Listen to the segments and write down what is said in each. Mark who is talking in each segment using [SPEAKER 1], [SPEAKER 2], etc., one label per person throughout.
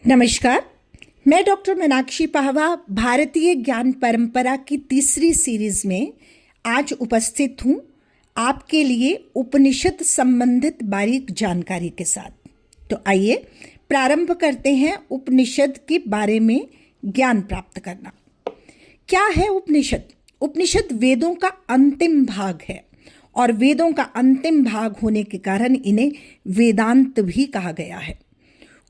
[SPEAKER 1] नमस्कार। मैं डॉक्टर मीनाक्षी पाहवा भारतीय ज्ञान परंपरा की तीसरी सीरीज में आज उपस्थित हूँ आपके लिए उपनिषद संबंधित बारीक जानकारी के साथ। तो आइए प्रारंभ करते हैं उपनिषद के बारे में ज्ञान प्राप्त करना। क्या है उपनिषद? उपनिषद वेदों का अंतिम भाग है और वेदों का अंतिम भाग होने के कारण इन्हें वेदांत भी कहा गया है।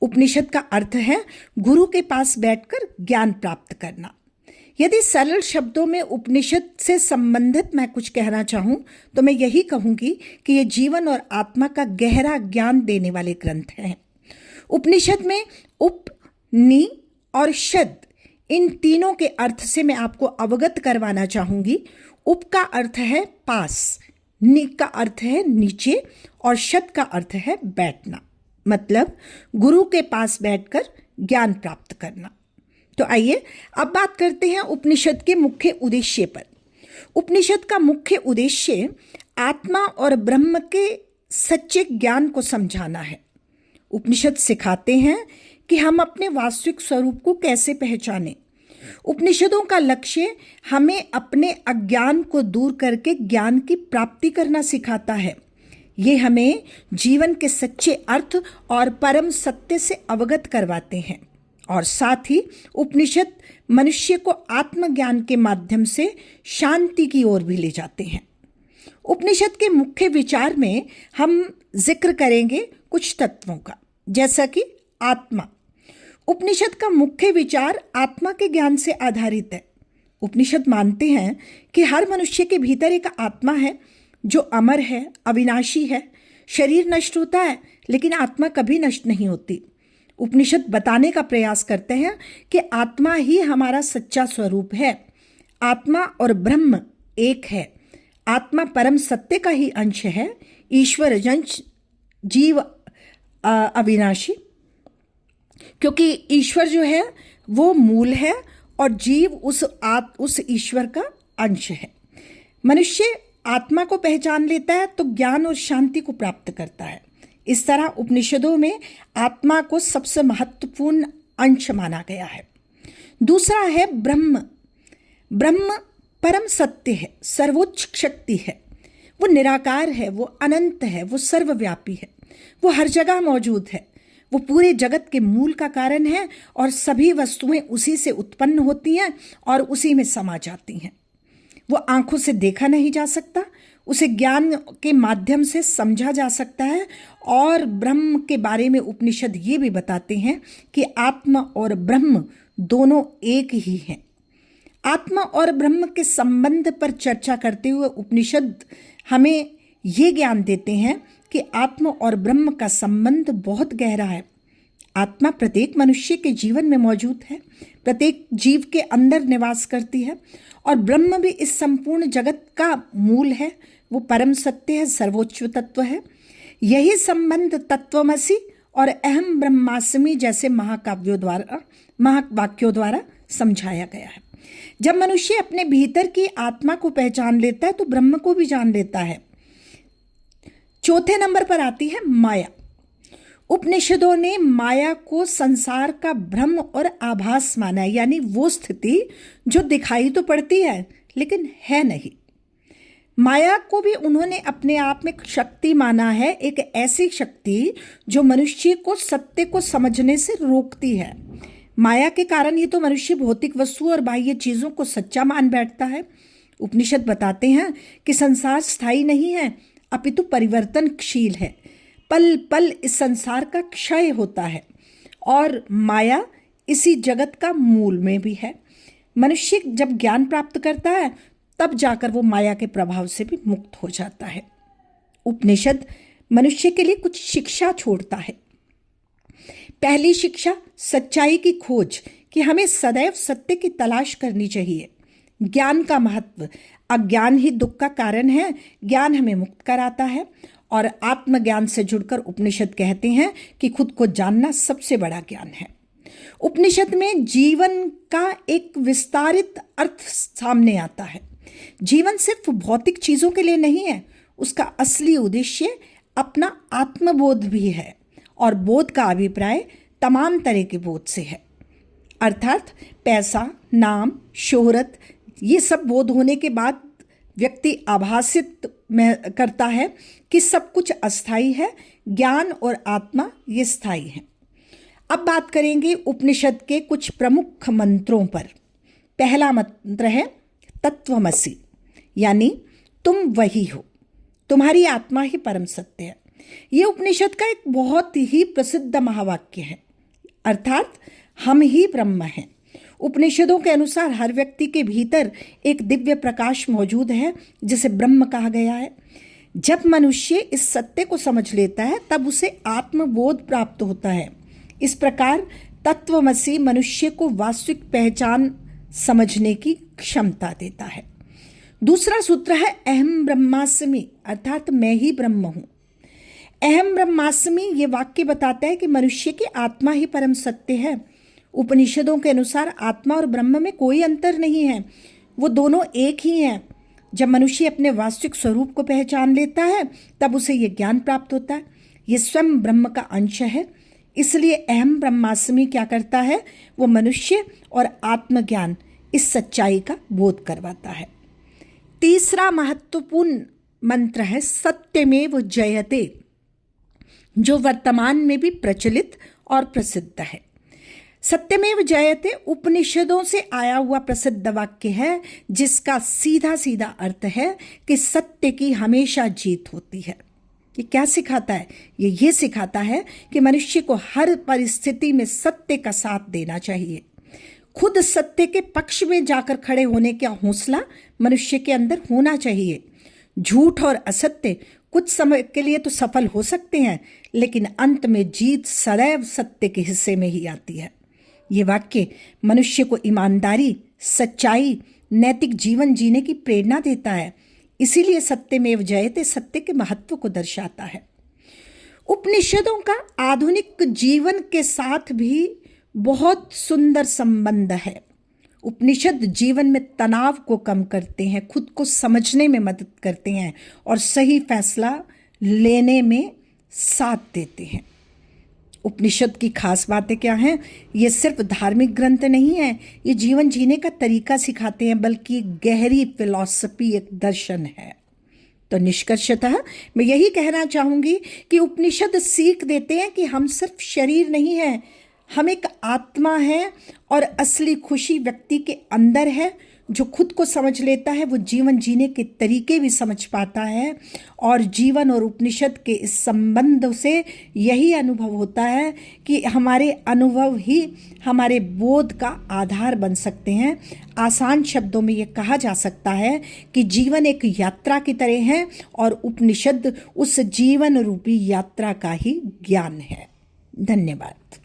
[SPEAKER 1] उपनिषद का अर्थ है गुरु के पास बैठकर ज्ञान प्राप्त करना। यदि सरल शब्दों में उपनिषद से संबंधित मैं कुछ कहना चाहूँ तो मैं यही कहूँगी कि ये जीवन और आत्मा का गहरा ज्ञान देने वाले ग्रंथ हैं। उपनिषद में उप, नि और शद, इन तीनों के अर्थ से मैं आपको अवगत करवाना चाहूँगी। उप का अर्थ है पास, नि का अर्थ है नीचे और शद का अर्थ है बैठना, मतलब गुरु के पास बैठकर ज्ञान प्राप्त करना। तो आइए अब बात करते हैं उपनिषद के मुख्य उद्देश्य पर। उपनिषद का मुख्य उद्देश्य आत्मा और ब्रह्म के सच्चे ज्ञान को समझाना है। उपनिषद सिखाते हैं कि हम अपने वास्तविक स्वरूप को कैसे पहचानें। उपनिषदों का लक्ष्य हमें अपने अज्ञान को दूर करके ज्ञान की प्राप्ति करना सिखाता है। ये हमें जीवन के सच्चे अर्थ और परम सत्य से अवगत करवाते हैं और साथ ही उपनिषद मनुष्य को आत्मज्ञान के माध्यम से शांति की ओर भी ले जाते हैं। उपनिषद के मुख्य विचार में हम जिक्र करेंगे कुछ तत्वों का, जैसा कि आत्मा। उपनिषद का मुख्य विचार आत्मा के ज्ञान से आधारित है। उपनिषद मानते हैं कि हर मनुष्य के भीतर एक आत्मा है जो अमर है, अविनाशी है। शरीर नष्ट होता है लेकिन आत्मा कभी नष्ट नहीं होती। उपनिषद बताने का प्रयास करते हैं कि आत्मा ही हमारा सच्चा स्वरूप है। आत्मा और ब्रह्म एक है। आत्मा परम सत्य का ही अंश है। ईश्वर अंश, जीव अविनाशी, क्योंकि ईश्वर जो है वो मूल है और जीव उस ईश्वर का अंश है। मनुष्य आत्मा को पहचान लेता है तो ज्ञान और शांति को प्राप्त करता है। इस तरह उपनिषदों में आत्मा को सबसे महत्वपूर्ण अंश माना गया है। दूसरा है ब्रह्म। ब्रह्म परम सत्य है, सर्वोच्च शक्ति है। वो निराकार है, वो अनंत है, वो सर्वव्यापी है, वो हर जगह मौजूद है। वो पूरे जगत के मूल का कारण है और सभी वस्तुएं उसी से उत्पन्न होती हैं और उसी में समा जाती हैं। वो आंखों से देखा नहीं जा सकता, उसे ज्ञान के माध्यम से समझा जा सकता है। और ब्रह्म के बारे में उपनिषद ये भी बताते हैं कि आत्मा और ब्रह्म दोनों एक ही हैं। आत्मा और ब्रह्म के संबंध पर चर्चा करते हुए उपनिषद हमें ये ज्ञान देते हैं कि आत्मा और ब्रह्म का संबंध बहुत गहरा है। आत्मा प्रत्येक मनुष्य के जीवन में मौजूद है, प्रत्येक जीव के अंदर निवास करती है और ब्रह्म भी इस संपूर्ण जगत का मूल है। वो परम सत्य है, सर्वोच्च तत्व है। यही संबंध तत्वमसि और अहम ब्रह्मास्मि जैसे महावाक्यों द्वारा समझाया गया है। जब मनुष्य अपने भीतर की आत्मा को पहचान लेता है तो ब्रह्म को भी जान लेता है। चौथे नंबर पर आती है माया। उपनिषदों ने माया को संसार का भ्रम और आभास माना है, यानी वो स्थिति जो दिखाई तो पड़ती है लेकिन है नहीं। माया को भी उन्होंने अपने आप में शक्ति माना है, एक ऐसी शक्ति जो मनुष्य को सत्य को समझने से रोकती है। माया के कारण ही तो मनुष्य भौतिक वस्तु और बाह्य चीजों को सच्चा मान बैठता है। उपनिषद बताते हैं कि संसार स्थायी नहीं है अपितु परिवर्तनशील है। पल पल इस संसार का क्षय होता है और माया इसी जगत का मूल में भी है। मनुष्य जब ज्ञान प्राप्त करता है तब जाकर वो माया के प्रभाव से भी मुक्त हो जाता है। उपनिषद मनुष्य के लिए कुछ शिक्षा छोड़ता है। पहली शिक्षा सच्चाई की खोज, कि हमें सदैव सत्य की तलाश करनी चाहिए। ज्ञान का महत्व, अज्ञान ही दुख का कारण है, ज्ञान हमें मुक्त कराता है। और आत्मज्ञान से जुड़कर उपनिषद कहते हैं कि खुद को जानना सबसे बड़ा ज्ञान है। उपनिषद में जीवन का एक विस्तारित अर्थ सामने आता है। जीवन सिर्फ भौतिक चीजों के लिए नहीं है, उसका असली उद्देश्य अपना आत्मबोध भी है और बोध का अभिप्राय तमाम तरह के बोध से है, अर्थात पैसा, नाम, शोहरत, ये सब बोध होने के बाद व्यक्ति आभासित करता है कि सब कुछ अस्थाई है, ज्ञान और आत्मा ये स्थायी है। अब बात करेंगे उपनिषद के कुछ प्रमुख मंत्रों पर। पहला मंत्र है तत्वमसि, यानी तुम वही हो, तुम्हारी आत्मा ही परम सत्य है। ये उपनिषद का एक बहुत ही प्रसिद्ध महावाक्य है, अर्थात हम ही ब्रह्म हैं। उपनिषदों के अनुसार हर व्यक्ति के भीतर एक दिव्य प्रकाश मौजूद है जिसे ब्रह्म कहा गया है। जब मनुष्य इस सत्य को समझ लेता है तब उसे आत्मबोध प्राप्त होता है। इस प्रकार तत्वमसि मनुष्य को वास्तविक पहचान समझने की क्षमता देता है। दूसरा सूत्र है अहम ब्रह्मास्मि, अर्थात मैं ही ब्रह्म हूँ। अहम ब्रह्मास्मि ये वाक्य बताता है कि मनुष्य की आत्मा ही परम सत्य है। उपनिषदों के अनुसार आत्मा और ब्रह्म में कोई अंतर नहीं है, वो दोनों एक ही हैं। जब मनुष्य अपने वास्तविक स्वरूप को पहचान लेता है तब उसे ये ज्ञान प्राप्त होता है, ये स्वयं ब्रह्म का अंश है। इसलिए अहम ब्रह्मास्मि क्या करता है, वो मनुष्य और आत्मज्ञान इस सच्चाई का बोध करवाता है। तीसरा महत्वपूर्ण मंत्र है सत्यमेव जयते, जो वर्तमान में भी प्रचलित और प्रसिद्ध है। सत्यमेव जयते उपनिषदों से आया हुआ प्रसिद्ध वाक्य है, जिसका सीधा सीधा अर्थ है कि सत्य की हमेशा जीत होती है। ये क्या सिखाता है? ये सिखाता है कि मनुष्य को हर परिस्थिति में सत्य का साथ देना चाहिए। खुद सत्य के पक्ष में जाकर खड़े होने का हौसला मनुष्य के अंदर होना चाहिए। झूठ और असत्य कुछ समय के लिए तो सफल हो सकते हैं, लेकिन अंत में जीत सदैव सत्य के हिस्से में ही आती है। ये वाक्य मनुष्य को ईमानदारी, सच्चाई, नैतिक जीवन जीने की प्रेरणा देता है। इसीलिए सत्यमेव जयते सत्य के महत्व को दर्शाता है। उपनिषदों का आधुनिक जीवन के साथ भी बहुत सुंदर संबंध है। उपनिषद जीवन में तनाव को कम करते हैं, खुद को समझने में मदद करते हैं और सही फैसला लेने में साथ देते हैं। उपनिषद की खास बातें क्या हैं? ये सिर्फ धार्मिक ग्रंथ नहीं है, ये जीवन जीने का तरीका सिखाते हैं, बल्कि गहरी फिलॉसफी, एक दर्शन है। तो निष्कर्षतः मैं यही कहना चाहूँगी कि उपनिषद सीख देते हैं कि हम सिर्फ शरीर नहीं हैं, हम एक आत्मा है और असली खुशी व्यक्ति के अंदर है। जो खुद को समझ लेता है वो जीवन जीने के तरीके भी समझ पाता है, और जीवन और उपनिषद के इस संबंध से यही अनुभव होता है कि हमारे अनुभव ही हमारे बोध का आधार बन सकते हैं। आसान शब्दों में ये कहा जा सकता है कि जीवन एक यात्रा की तरह है और उपनिषद उस जीवन रूपी यात्रा का ही ज्ञान है। धन्यवाद।